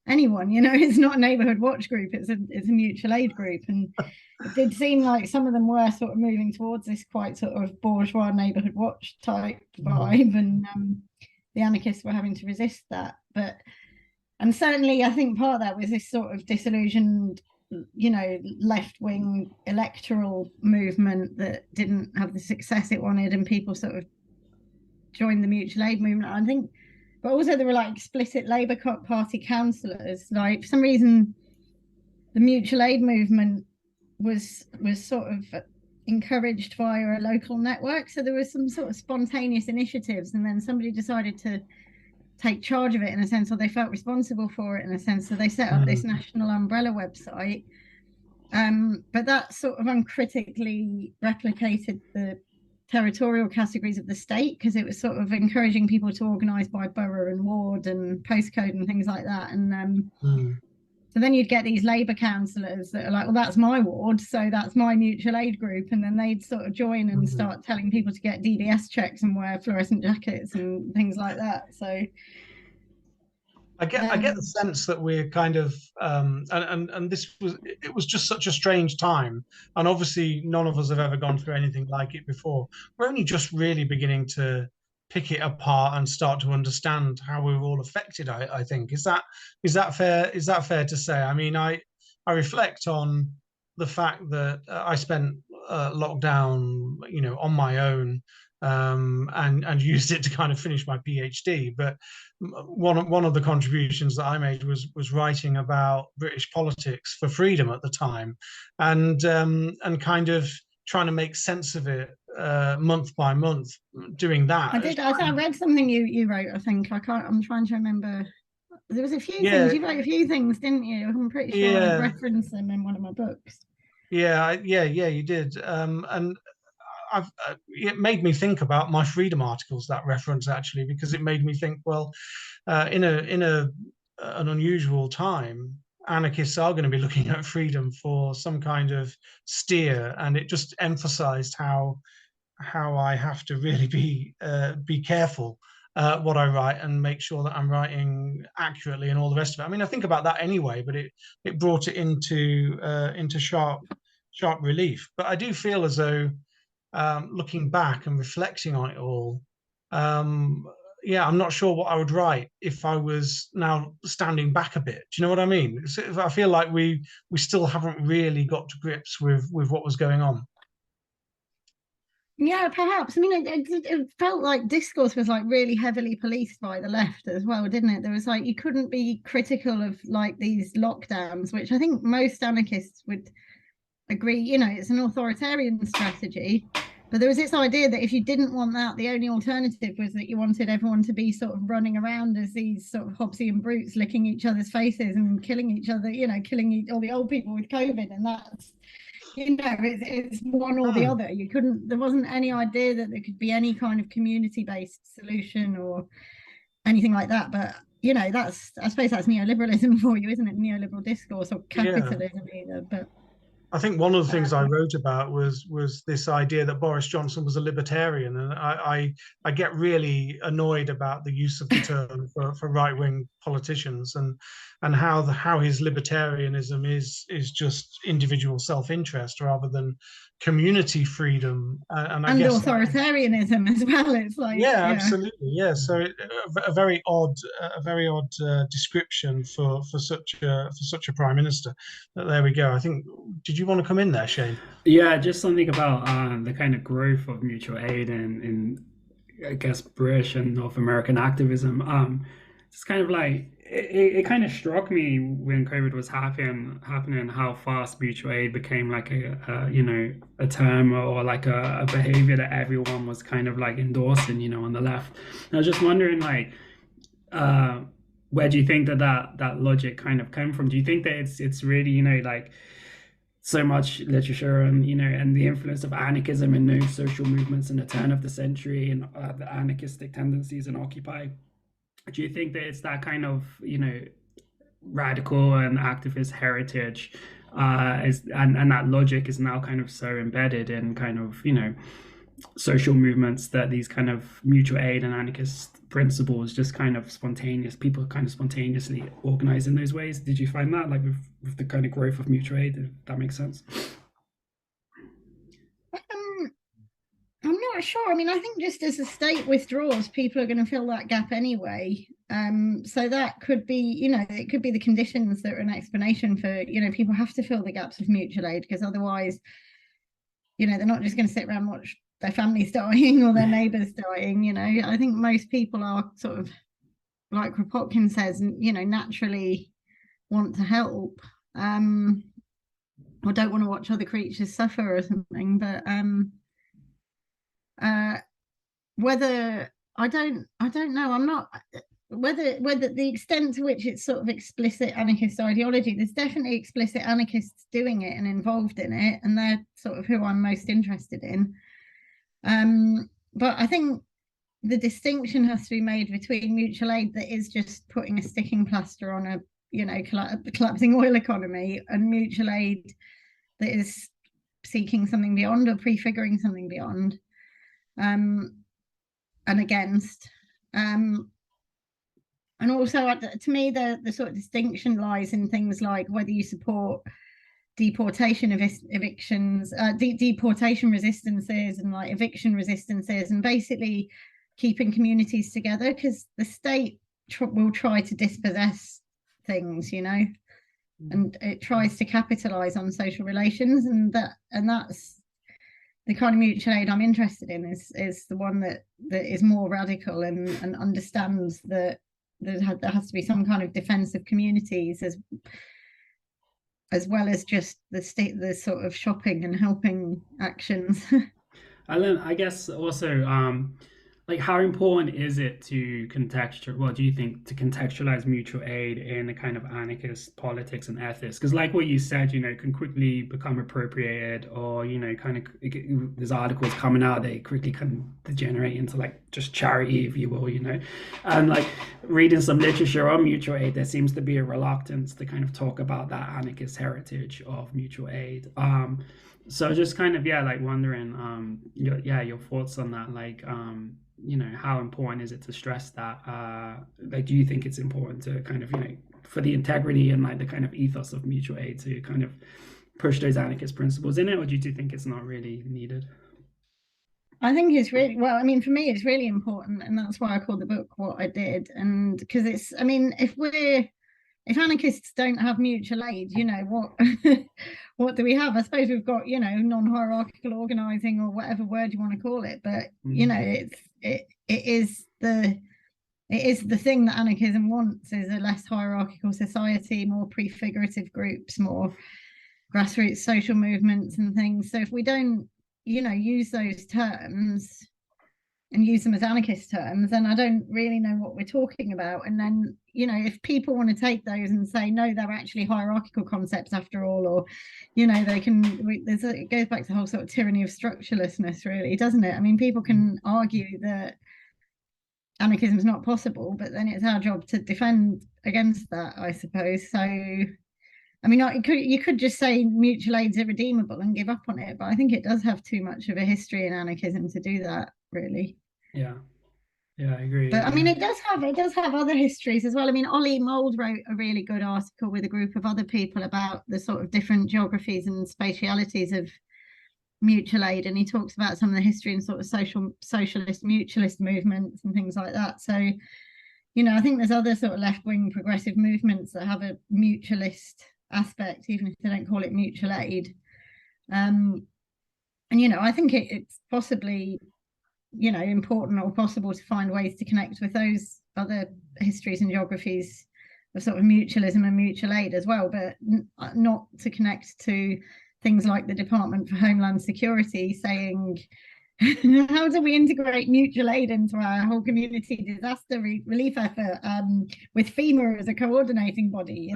anyone, you know, it's not a neighborhood watch group, it's a mutual aid group. And it did seem like some of them were sort of moving towards this quite sort of bourgeois neighborhood watch type vibe, and the anarchists were having to resist that. And certainly I think part of that was this sort of disillusioned, you know, left-wing electoral movement that didn't have the success it wanted, and people sort of joined the mutual aid movement, I think. But also there were like explicit Labour Party councillors. Like, for some reason the mutual aid movement was sort of encouraged via a local network, so there was some sort of spontaneous initiatives, and then somebody decided to take charge of it in a sense, or they felt responsible for it in a sense, so they set up this national umbrella website, but that sort of uncritically replicated the territorial categories of the state, because it was sort of encouraging people to organise by borough and ward and postcode and things like that. And so then you'd get these Labour councillors that are like, well, that's my ward, so that's my mutual aid group, and then they'd sort of join and start telling people to get DBS checks and wear fluorescent jackets and things like that. So I get the sense that we're kind of and it was just such a strange time, and obviously none of us have ever gone through anything like it before. We're only just really beginning to pick it apart and start to understand how we're all affected. I think is that fair? Is that fair to say? I mean, I reflect on the fact that I spent lockdown, you know, on my own, and used it to kind of finish my PhD. But one of the contributions that I made was writing about British politics for freedom at the time, and kind of trying to make sense of it month by month doing that. I read something you wrote. I think I'm trying to remember. There was a few things you wrote. A few things, didn't you? I'm pretty sure I referenced them in one of my books. Yeah, you did. And it made me think about my freedom articles, that reference, actually, because it made me think, well, in an unusual time, anarchists are going to be looking at freedom for some kind of steer, and it just emphasized how I have to really be careful what I write and make sure that I'm writing accurately and all the rest of it. I mean, I think about that anyway, but it brought it into sharp relief. But I do feel as though, looking back and reflecting on it all, I'm not sure what I would write if I was now standing back a bit. Do you know what I mean? I feel like we still haven't really got to grips with what was going on. Yeah, perhaps. I mean, it felt like discourse was like really heavily policed by the left as well, didn't it? There was like, you couldn't be critical of like these lockdowns, which I think most anarchists would agree, it's an authoritarian strategy. But there was this idea that if you didn't want that, the only alternative was that you wanted everyone to be sort of running around as these sort of Hobbesian brutes, licking each other's faces and killing each other, killing all the old people with COVID. And that's, it's one or the other. There wasn't any idea that there could be any kind of community-based solution or anything like that. But I suppose that's neoliberalism for you, isn't it? Neoliberal discourse, or capitalism either. But I think one of the things I wrote about was this idea that Boris Johnson was a libertarian, and I get really annoyed about the use of the term for right-wing politicians, and how his libertarianism is just individual self-interest rather than community freedom, and I guess authoritarianism as well. It's like absolutely, so a very odd description for such a prime minister. But there we go. I think, did you want to come in there, Shane? Yeah, just something about the kind of growth of mutual aid in I guess British and North American activism. It's kind of like it kind of struck me when COVID was happening how fast mutual aid became like a term or like a behavior that everyone was kind of like endorsing, on the left. And I was just wondering, like, where do you think that logic kind of came from? Do you think that it's really, like, so much literature and and the influence of anarchism in new social movements in the turn of the century and the anarchistic tendencies in Occupy? Do you think that it's that kind of radical and activist heritage and that logic is now kind of so embedded in kind of social movements that these kind of mutual aid and anarchist principles just kind of people kind of spontaneously organize in those ways? Did you find that, like, with the kind of growth of mutual aid, if that makes sense? I'm not sure. I mean, I think just as the state withdraws, people are going to fill that gap anyway. So that could be, it could be the conditions that are an explanation for, people have to fill the gaps of mutual aid, because otherwise, they're not just going to sit around and watch their families dying or their neighbours dying. I think most people are sort of, like Kropotkin says, naturally want to help, or don't want to watch other creatures suffer or something. But whether I don't know. I'm not whether the extent to which it's sort of explicit anarchist ideology. There's definitely explicit anarchists doing it and involved in it, and they're sort of who I'm most interested in. But I think the distinction has to be made between mutual aid that is just putting a sticking plaster on a collapsing oil economy, and mutual aid that is seeking something beyond or prefiguring something beyond, and against. And also, to me, the sort of distinction lies in things like whether you support deportation evictions, deportation resistances, and like eviction resistances, and basically keeping communities together, because the state will try to dispossess things, and it tries to capitalize on social relations, and that's the kind of mutual aid I'm interested in, is the one that is more radical and understands that there has to be some kind of defense of communities as well as just the sort of shopping and helping actions. And then I guess also, like, how important is it to contextual? What do you think to contextualize mutual aid in a kind of anarchist politics and ethics? Because, like what you said, it can quickly become appropriated, or kind of there's articles coming out that quickly can degenerate into like just charity, if you will, and like reading some literature on mutual aid, there seems to be a reluctance to kind of talk about that anarchist heritage of mutual aid. So just kind of like wondering your thoughts on that, like how important is it to stress that, like do you think it's important to kind of for the integrity and like the kind of ethos of mutual aid to kind of push those anarchist principles in it, or do you think it's not really needed? I think it's really, well, I mean, for me, it's really important. And that's why I called the book What I Did. And because it's, I mean, if anarchists don't have mutual aid, what do we have? I suppose we've got, non-hierarchical organizing, or whatever word you want to call it. But, it is the thing that anarchism wants, is a less hierarchical society, more prefigurative groups, more grassroots social movements and things. So if we don't use those terms and use them as anarchist terms, then I don't really know what we're talking about. And then if people want to take those and say no, they're actually hierarchical concepts after all, or they can, it goes back to the whole sort of tyranny of structurelessness, really, doesn't it? I mean, people can argue that anarchism is not possible, but then it's our job to defend against that, I suppose. So I mean, you could just say mutual aid's irredeemable and give up on it, but I think it does have too much of a history in anarchism to do that, really. Yeah, I agree. But I mean, it does have other histories as well. I mean, Ollie Mould wrote a really good article with a group of other people about the sort of different geographies and spatialities of mutual aid, and he talks about some of the history and sort of socialist mutualist movements and things like that. So I think there's other sort of left-wing progressive movements that have a mutualist aspect, even if they don't call it mutual aid. And I think it's possibly important or possible to find ways to connect with those other histories and geographies of sort of mutualism and mutual aid as well, but not to connect to things like the Department for Homeland Security saying how do we integrate mutual aid into our whole community disaster relief effort, with FEMA as a coordinating body?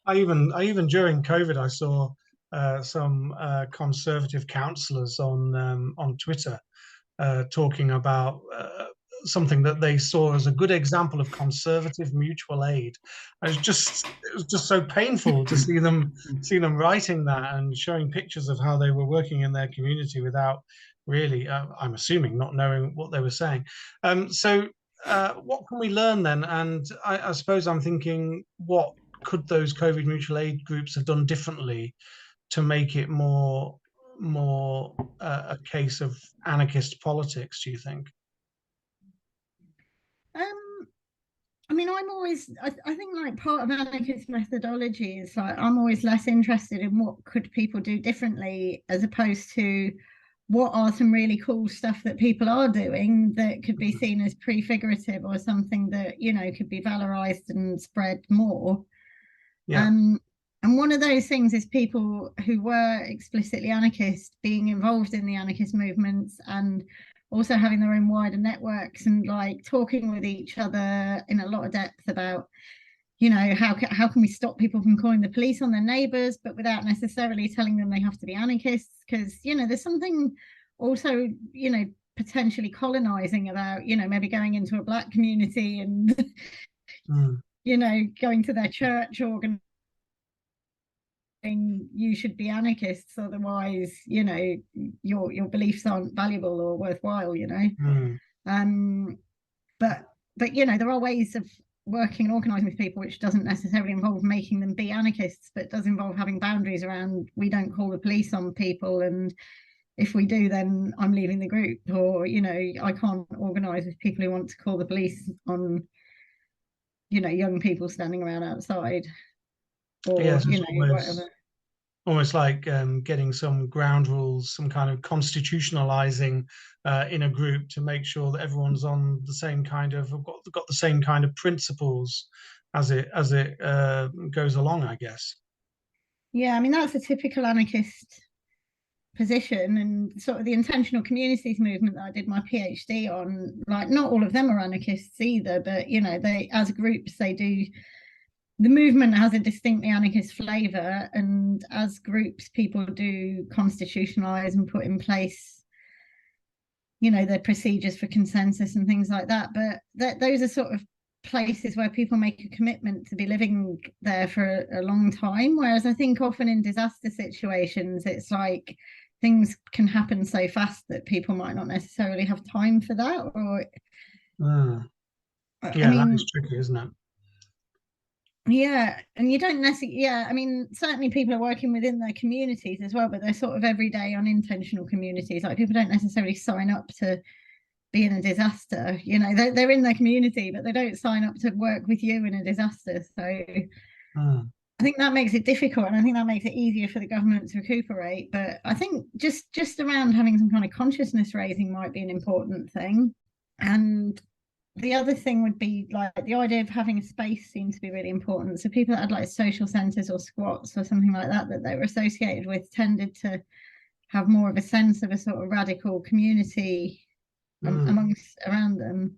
I even during COVID, I saw some conservative councillors on Twitter talking about something that they saw as a good example of conservative mutual aid. It was just so painful to see them writing that and showing pictures of how they were working in their community without really, I'm assuming, not knowing what they were saying. So what can we learn then? And I suppose I'm thinking, what could those COVID mutual aid groups have done differently to make it more a case of anarchist politics, do you think? I mean, I think like part of anarchist methodology is like, I'm always less interested in what could people do differently, as opposed to what are some really cool stuff that people are doing that could be seen as prefigurative, or something that could be valorized and spread more. Yeah. And one of those things is people who were explicitly anarchist being involved in the anarchist movements, and also having their own wider networks, and like talking with each other in a lot of depth about how can we stop people from calling the police on their neighbors, but without necessarily telling them they have to be anarchists, because there's something also potentially colonizing about maybe going into a Black community and going to their church organ, you should be anarchists, otherwise your beliefs aren't valuable or worthwhile. But there are ways of working and organizing with people which doesn't necessarily involve making them be anarchists, but does involve having boundaries around, we don't call the police on people, and if we do, then I'm leaving the group, or I can't organize with people who want to call the police on young people standing around outside, or yes, whatever. Almost like getting some ground rules, some kind of constitutionalizing in a group to make sure that everyone's on the same kind of got the same kind of principles as it goes along, I guess. Yeah, I mean, that's a typical anarchist position, and sort of the intentional communities movement that I did my PhD on, like not all of them are anarchists either, but you know, they as groups they do, the movement has a distinctly anarchist flavor, and as groups people do constitutionalize and put in place, you know, their procedures for consensus and things like that, but those are sort of places where people make a commitment to be living there for a long time, whereas I think often in disaster situations it's like things can happen so fast that people might not necessarily have time for that, or yeah, I mean, that is tricky, isn't it? Yeah, and you don't necessarily, yeah, I mean, certainly people are working within their communities as well, but they're sort of everyday unintentional communities. Like people don't necessarily sign up to be in a disaster, you know, they're in their community, but they don't sign up to work with you in a disaster. So I think that makes it difficult, and I think that makes it easier for the government to recuperate. But I think just around having some kind of consciousness raising might be an important thing. And the other thing would be like the idea of having a space seems to be really important. So people that had like social centres or squats or something like that they were associated with tended to have more of a sense of a sort of radical community amongst around them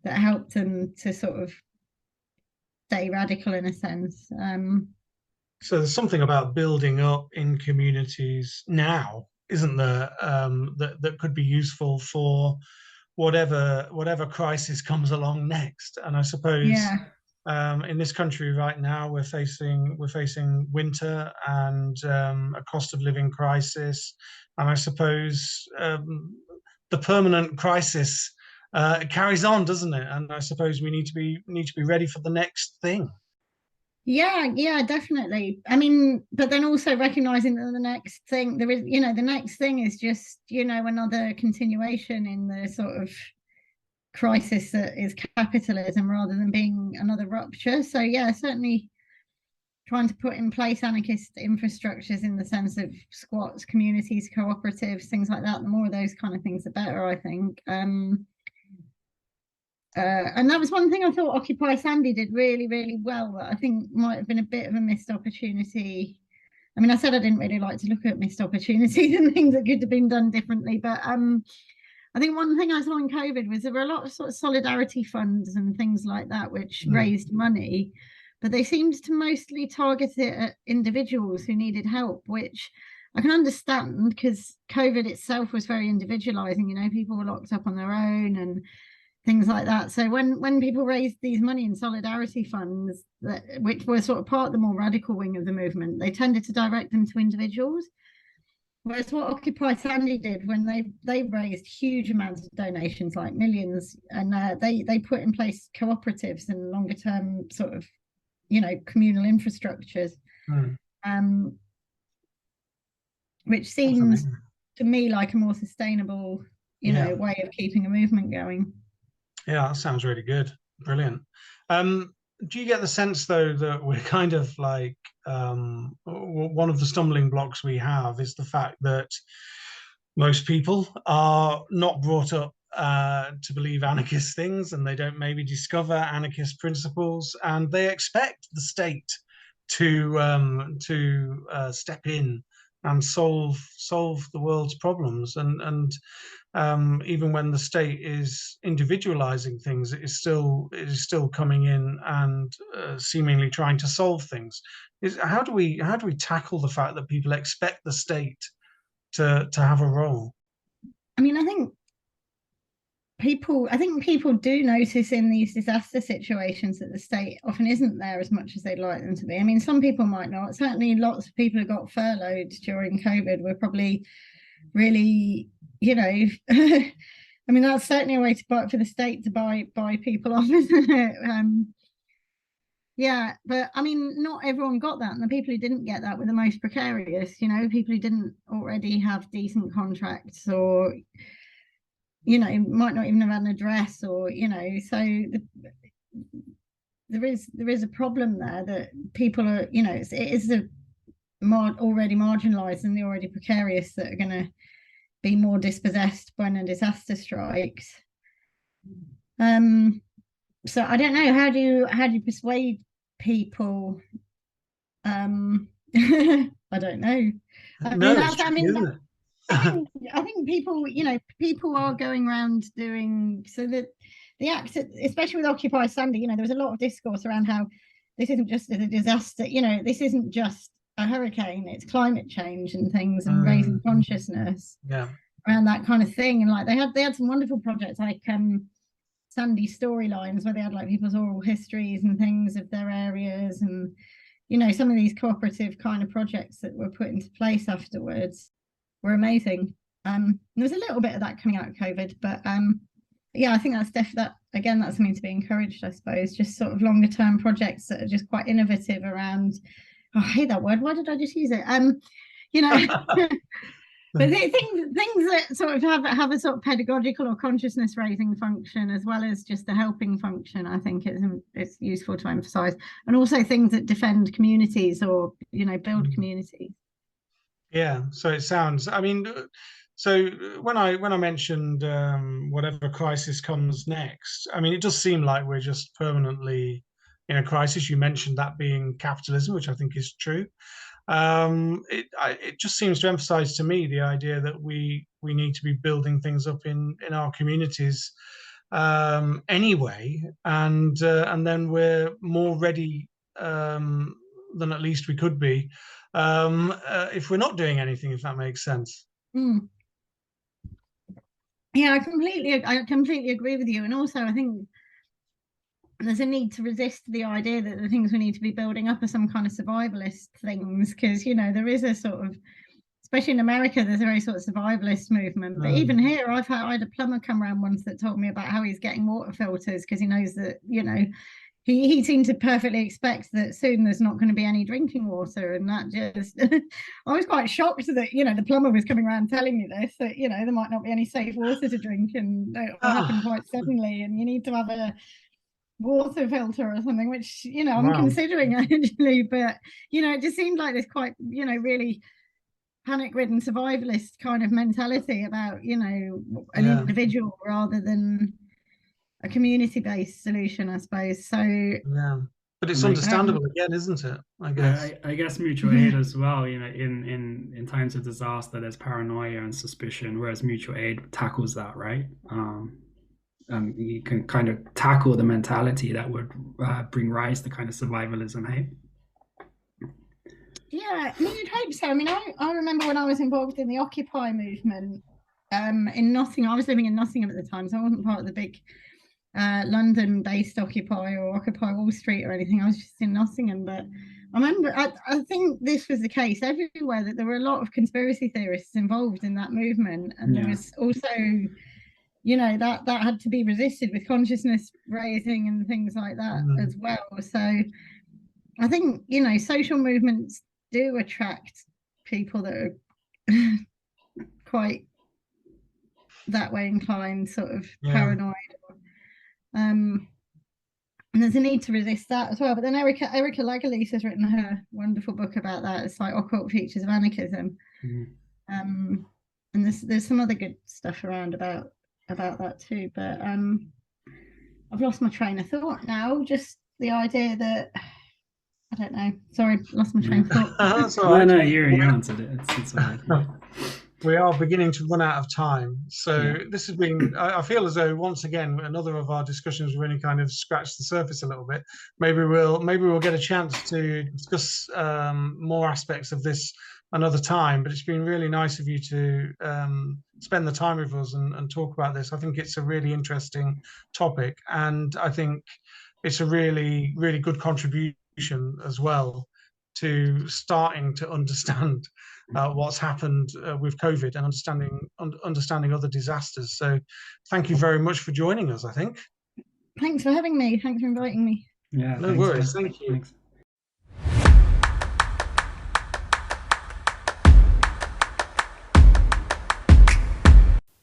that helped them to sort of stay radical in a sense. So there's something about building up in communities now, isn't there, that could be useful for whatever crisis comes along next. And I suppose in this country right now we're facing winter and a cost of living crisis, and I suppose the permanent crisis carries on, doesn't it? And I suppose we need to be ready for the next thing. Yeah, definitely. I mean, but then also recognizing that the next thing there is, you know, the next thing is just, you know, another continuation in the sort of crisis that is capitalism rather than being another rupture. So yeah, certainly trying to put in place anarchist infrastructures in the sense of squats, communities, cooperatives, things like that. The more of those kind of things, the better, I think. And that was one thing I thought Occupy Sandy did really, really well, that I think might have been a bit of a missed opportunity. I mean, I said I didn't really like to look at missed opportunities and things that could have been done differently, but I think one thing I saw in COVID was there were a lot of sort of solidarity funds and things like that which raised money, but they seemed to mostly target it at individuals who needed help, which I can understand because COVID itself was very individualizing. You know, people were locked up on their own and things like that. So when people raised these money in solidarity funds, which were sort of part of the more radical wing of the movement, they tended to direct them to individuals. Whereas what Occupy Sandy did when they raised huge amounts of donations, like millions, and they put in place cooperatives and longer term sort of, you know, communal infrastructures, which seems to me like a more sustainable, you know, way of keeping a movement going. Yeah, that sounds really good. Brilliant. Do you get the sense, though, that we're kind of like one of the stumbling blocks we have is the fact that most people are not brought up to believe anarchist things, and they don't maybe discover anarchist principles, and they expect the state to step in and solve the world's problems, and even when the state is individualizing things, it is still coming in and seemingly trying to solve things. How do we tackle the fact that people expect the state to have a role? I mean, I think people do notice in these disaster situations that the state often isn't there as much as they'd like them to be. I mean, some people might not. Certainly lots of people who got furloughed during COVID were probably really, you know, I mean, that's certainly a way for the state to buy people off, isn't it? Yeah, but I mean, not everyone got that, and the people who didn't get that were the most precarious, you know, people who didn't already have decent contracts, or, you know, might not even have had an address, or, you know, so there is a problem there that people are, you know, it is the already marginalized and the already precarious that are going to be more dispossessed when a disaster strikes. So I don't know, how do you persuade people? I don't know. No, it's tricky, isn't it? I think people are going around doing so that the act, especially with Occupy Sunday, there was a lot of discourse around how this isn't just a disaster, this isn't just a hurricane, it's climate change and things, and raising consciousness around that kind of thing. And like they had some wonderful projects like Sandy storylines, where they had like people's oral histories and things of their areas, and some of these cooperative kind of projects that were put into place afterwards were amazing. There was a little bit of that coming out of COVID, but yeah, I think that's something to be encouraged, I suppose. Just sort of longer term projects that are just quite innovative around. Oh, I hate that word. Why did I just use it? But things that sort of have a sort of pedagogical or consciousness raising function, as well as just a helping function, I think it's useful to emphasize. And also things that defend communities or build communities. Yeah, so it sounds, so when I mentioned whatever crisis comes next, it does seem like we're just permanently in a crisis. You mentioned that being capitalism, which I think is true. It just seems to emphasize to me the idea that we need to be building things up in our communities anyway, and then we're more ready than at least we could be if we're not doing anything, if that makes sense. Yeah, I completely agree with you. And also I think there's a need to resist the idea that the things we need to be building up are some kind of survivalist things, because there is a sort of, especially in America, there's a very sort of survivalist movement. But even here, I had a plumber come around once that told me about how he's getting water filters because he knows that he seemed to perfectly expect that soon there's not going to be any drinking water, and that just I was quite shocked that the plumber was coming around telling me this, that there might not be any safe water to drink, and it will happen quite suddenly, and you need to have a water filter or something, which I'm considering actually. But it just seemed like this quite really panic-ridden survivalist kind of mentality about an individual rather than a community-based solution, I suppose. So but it's understandable again, isn't it? I guess mutual aid as well. In times of disaster, there's paranoia and suspicion, whereas mutual aid tackles that, right? You can kind of tackle the mentality that would bring rise to kind of survivalism, hey? Yeah, you'd hope so. I remember when I was involved in the Occupy movement in Nottingham. I was living in Nottingham at the time, so I wasn't part of the big London-based Occupy or Occupy Wall Street or anything. I was just in Nottingham. But I remember, I think this was the case everywhere, that there were a lot of conspiracy theorists involved in that movement, and there was also that had to be resisted with consciousness raising and things like that as well. So I think social movements do attract people that are quite that way inclined, sort of paranoid, and there's a need to resist that as well. But then Erica Lagalis has written her wonderful book about that. It's like Occult Features of Anarchism. And there's some other good stuff around about that too, but I've lost my train of thought now. Just the idea that I don't know. Sorry, lost my train of thought. No, you answered it. It's all right. We are beginning to run out of time, so this has been. I feel as though once again another of our discussions really kind of scratched the surface a little bit. Maybe we'll get a chance to discuss more aspects of this another time. But it's been really nice of you to spend the time with us and talk about this. I think it's a really interesting topic, and I think it's a really, really good contribution as well to starting to understand what's happened with COVID and understanding other disasters. So thank you very much for joining us, I think. Thanks for having me. Thanks for inviting me. Yeah, no worries. Thank you. Thanks.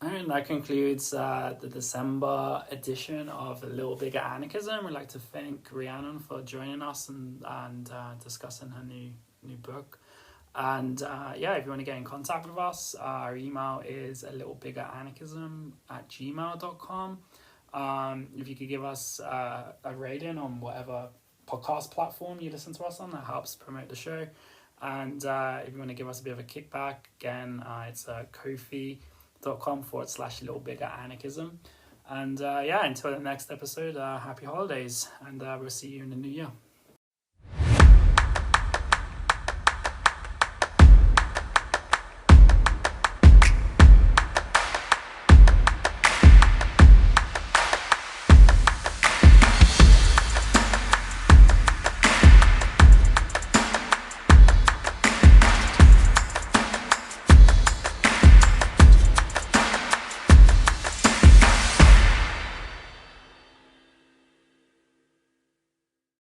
And that concludes the December edition of A Little Bigger Anarchism. We'd like to thank Rhiannon for joining us and discussing her new book. And if you want to get in contact with us, our email is alittlebiggeranarchism@gmail.com. If you could give us a rating on whatever podcast platform you listen to us on, that helps promote the show. And if you want to give us a bit of a kickback, again, it's kofi.com/littlebiggeranarchism. And until the next episode, happy holidays, and we'll see you in the new year.